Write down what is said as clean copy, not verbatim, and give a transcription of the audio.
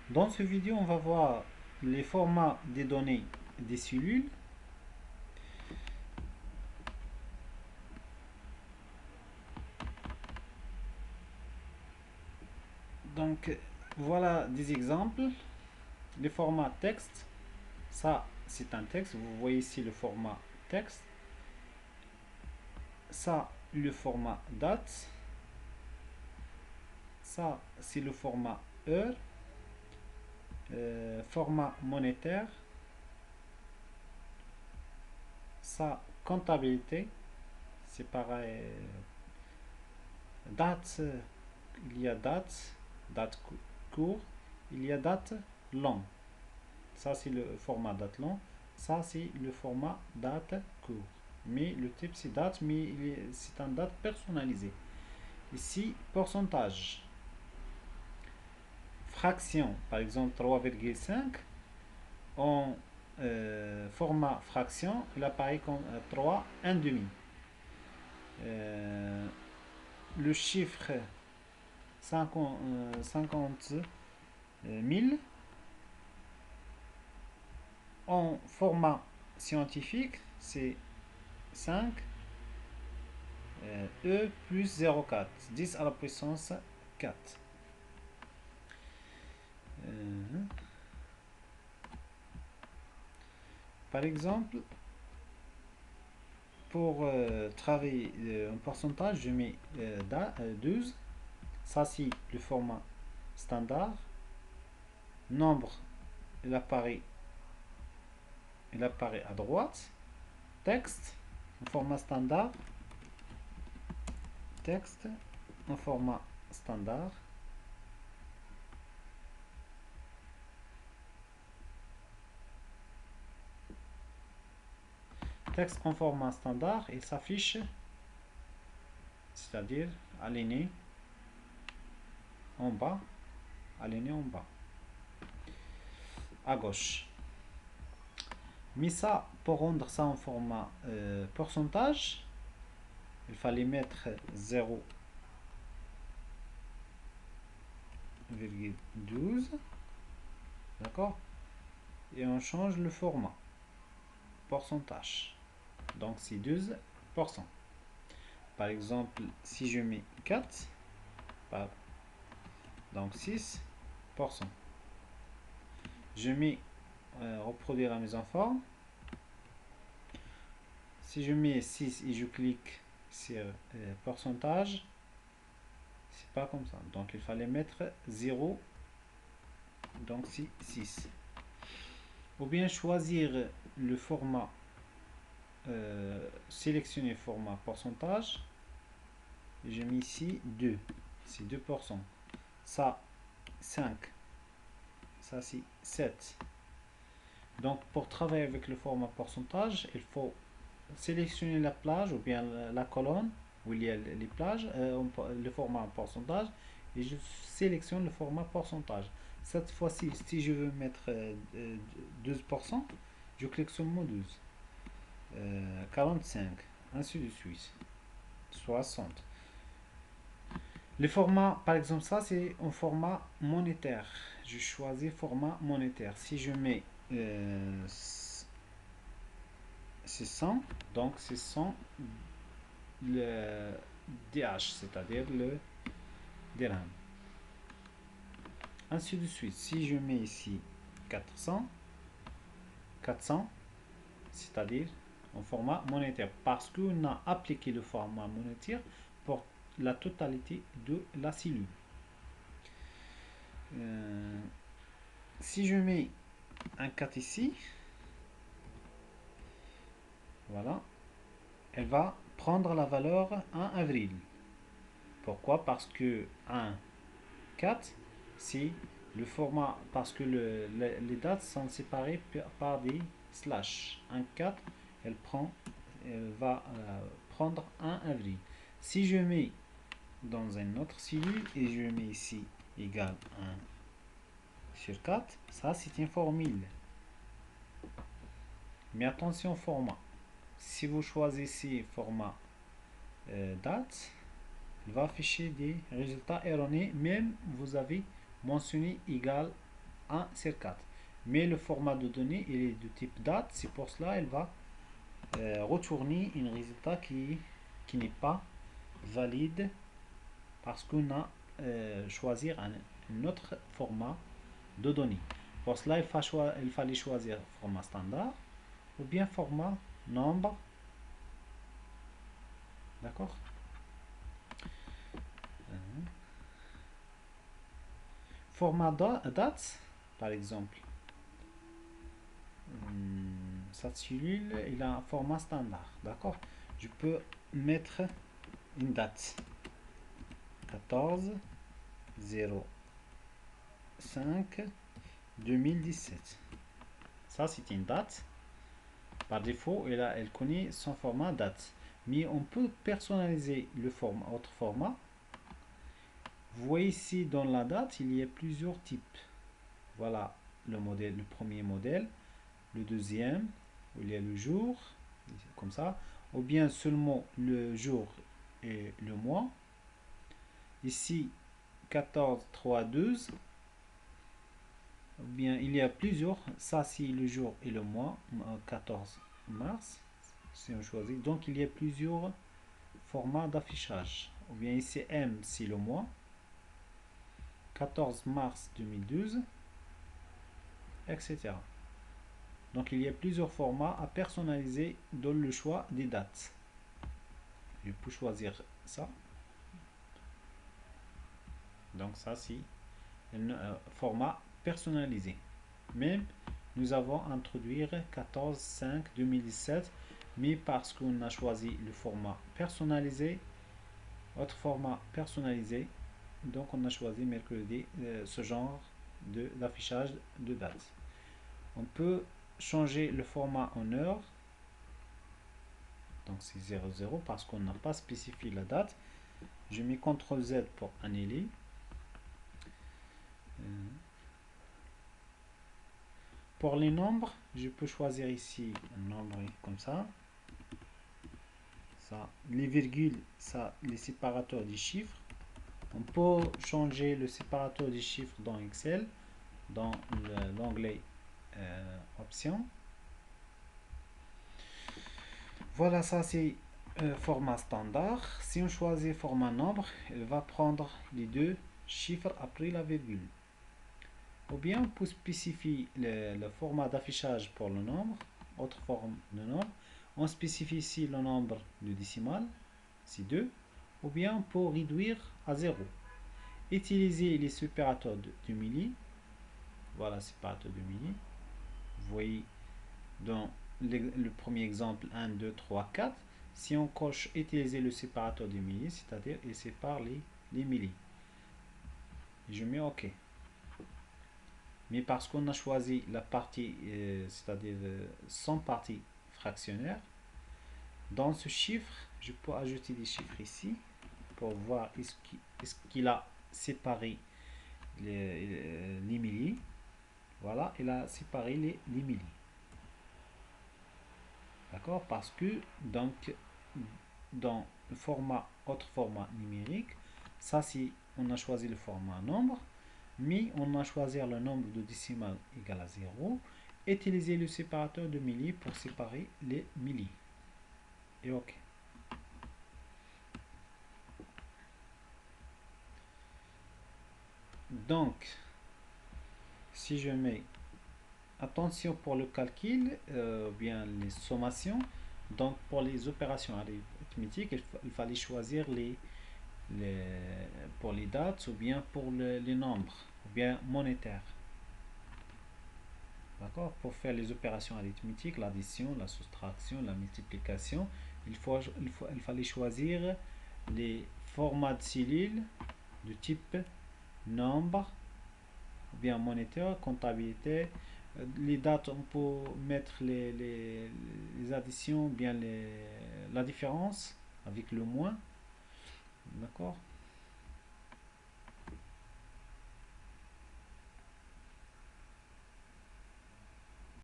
Dans ce vidéo, on va voir les formats des données des cellules. Donc, voilà des exemples. Les formats texte, ça c'est un texte. Vous voyez ici le format texte. Ça, le format date. Ça, c'est le format heure. Format monétaire. Ça, comptabilité. C'est pareil. Date, il y a date court, il y a date long. Ça, c'est le format date long. Ça, c'est le format date court. Mais le type, c'est date, mais c'est un date personnalisé. Ici, pourcentage. Fraction, par exemple 3,5. En format fraction, il apparaît comme 3, 1 demi. Le chiffre 50 000 en format scientifique, c'est 5 E plus 0,4, 10 à la puissance 4. Par exemple, pour travailler en pourcentage, je mets 12. Ça, c'est le format standard. Nombre, il apparaît à droite. Texte, en format standard. Texte, en format standard. Texte en format standard, il s'affiche, c'est-à-dire aligné en bas, aligné en bas, à gauche. Mais ça, pour rendre ça en format pourcentage, il fallait mettre 0,12, d'accord? Et on change le format, pourcentage. Donc c'est 12%. Par exemple, si je mets 4, donc 6%. Je mets reproduire la mise en forme. Si je mets 6 et je clique sur pourcentage, c'est pas comme ça. Donc il fallait mettre 0, donc c'est 6. Ou bien choisir le format, sélectionner format pourcentage. Et je mets ici 2, c'est 2%. Ça, 5. Ça, c'est 7. Donc pour travailler avec le format pourcentage, il faut sélectionner la plage ou bien la colonne où il y a les plages, le format pourcentage, et je sélectionne le format pourcentage. Cette fois-ci, si je veux mettre 12%, je clique seulement 12, 45, ainsi de suite, 60. Les formats, par exemple, ça c'est un format monétaire. Je choisis format monétaire. Si je mets c'est 100, donc c'est 100 le DH, c'est-à-dire le dirham. Ainsi de suite, si je mets ici 400, c'est-à-dire en format monétaire, parce qu'on a appliqué le format monétaire pour la totalité de la cellule. Si je mets un 4 ici, voilà, elle va prendre la valeur 1 avril. Pourquoi? Parce que 1, 4, c'est le format, parce que les dates sont séparées par des slash. 1, 4, elle va prendre 1 avril. Si je mets dans une autre cellule et je mets ici égal 1 sur 4, ça c'est une formule. Mais attention au format. Si vous choisissez format date, va afficher des résultats erronés, même vous avez mentionné égal 1 sur 4. Mais le format de données il est de type date, c'est pour cela elle va retourner un résultat qui n'est pas valide parce qu'on a choisi un autre format de données. Pour cela, il fallait choisir format standard ou bien format nombre. D'accord? Format date, par exemple. Cette cellule, il a un format standard. D'accord? Je peux mettre une date. 14 05 2017. Ça, c'est une date. Par défaut, elle connaît son format date. Mais on peut personnaliser le format, autre format. Vous voyez ici dans la date, il y a plusieurs types. Voilà le modèle, le premier modèle, le deuxième, où il y a le jour, comme ça, ou bien seulement le jour et le mois. Ici, 14, 3, 12. Ou bien il y a plusieurs, ça c'est le jour et le mois, 14 mars, si on choisit. Donc il y a plusieurs formats d'affichage. Ou bien ici M c'est le mois, 14 mars 2012, etc. Donc il y a plusieurs formats à personnaliser dans le choix des dates. Je peux choisir ça. Donc ça c'est un format personnalisé. Même nous avons introduit 14/5/2017, mais parce qu'on a choisi le format personnalisé, autre format personnalisé, donc on a choisi mercredi ce genre d'affichage de date. On peut changer le format en heure, donc c'est 00 parce qu'on n'a pas spécifié la date. Je mets CTRL Z pour annuler. Pour les nombres, je peux choisir ici un nombre comme ça. Les virgules, ça, les séparateurs des chiffres. On peut changer le séparateur des chiffres dans Excel, dans l'onglet Options. Voilà, ça c'est format standard. Si on choisit format nombre, il va prendre les deux chiffres après la virgule. Ou bien on peut spécifier le format d'affichage pour le nombre, autre forme de nombre. On spécifie ici le nombre de décimal, c'est 2. Ou bien on peut réduire à 0. Utiliser les séparateurs de milli. Voilà, séparateur de milli. Vous voyez dans le premier exemple 1, 2, 3, 4. Si on coche utiliser le séparateur de milli, c'est-à-dire il sépare les millis. Je mets OK. Mais parce qu'on a choisi la partie, c'est-à-dire sans partie fractionnaire, dans ce chiffre, je peux ajouter des chiffres ici pour voir est-ce qu'il a séparé les millis. Voilà, il a séparé les millis. D'accord? Parce que donc dans le format, autre format numérique, ça c'est on a choisi le format nombre, mais on a choisi le nombre de décimales égal à 0. Utiliser le séparateur de millis pour séparer les millis. Et OK. Donc, si je mets attention pour le calcul, bien les sommations, donc pour les opérations arithmétiques, il fallait choisir pour les dates ou bien pour les nombres, ou bien monétaires. D'accord? Pour faire les opérations arithmétiques, l'addition, la soustraction, la multiplication, il fallait choisir les formats de cellules de type nombre, ou bien monétaire, comptabilité. Les dates, on peut mettre les additions, bien la différence avec le moins. D'accord?